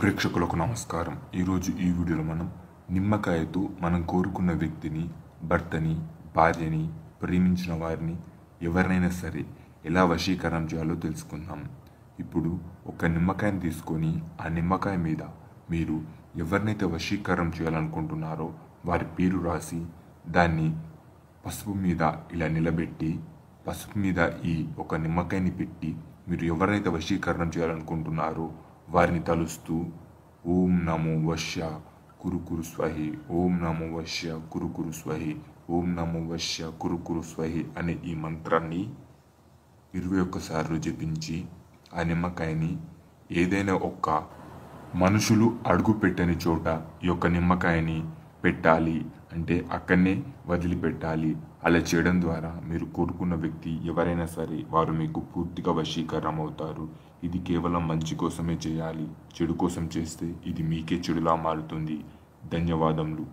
ప్రేక్షకులకు నమస్కారం. ఈరోజు ఈ వీడియోలో మనం నిమ్మకాయతో మనం కోరుకున్న వ్యక్తిని, భర్తని, భార్యని, ప్రేమించిన వారిని ఎవరినైనా సరే ఎలా వశీకరణం చేయాలో తెలుసుకుందాం. ఇప్పుడు ఒక నిమ్మకాయని తీసుకొని ఆ నిమ్మకాయ మీద మీరు ఎవరినైతే వశీకరణం చేయాలనుకుంటున్నారో వారి పేరు రాసి దాన్ని పసుపు మీద ఇలా నిలబెట్టి పసుపు మీద ఈ ఒక నిమ్మకాయని పెట్టి మీరు ఎవరైతే వశీకరణం చేయాలనుకుంటున్నారో వారిని తలుస్తూ ఓం నమో వశ్య కురుకురు స్వహి, ఓం నమో వశ్య కురుకురు స్వహి, ఓం నమో వశ్య కురుకురు స్వహి అనే ఈ మంత్రాన్ని 21 సార్లు జపించి ఆ నిమ్మకాయని ఏదైనా ఒక్క మనుషులు అడుగు పెట్టని చోట ఈ యొక్క నిమ్మకాయని పెట్టాలి. అంటే అక్కడనే వదిలిపెట్టాలి. అలా చేయడం ద్వారా మీరు కోరుకున్న వ్యక్తి ఎవరైనా సరే వారు మీకు పూర్తిగా వశీకరణం అవుతారు. ఇది కేవలం మంచి కోసమే చేయాలి. చెడు కోసం చేస్తే ఇది మీకే చెడులా మారుతుంది. ధన్యవాదములు.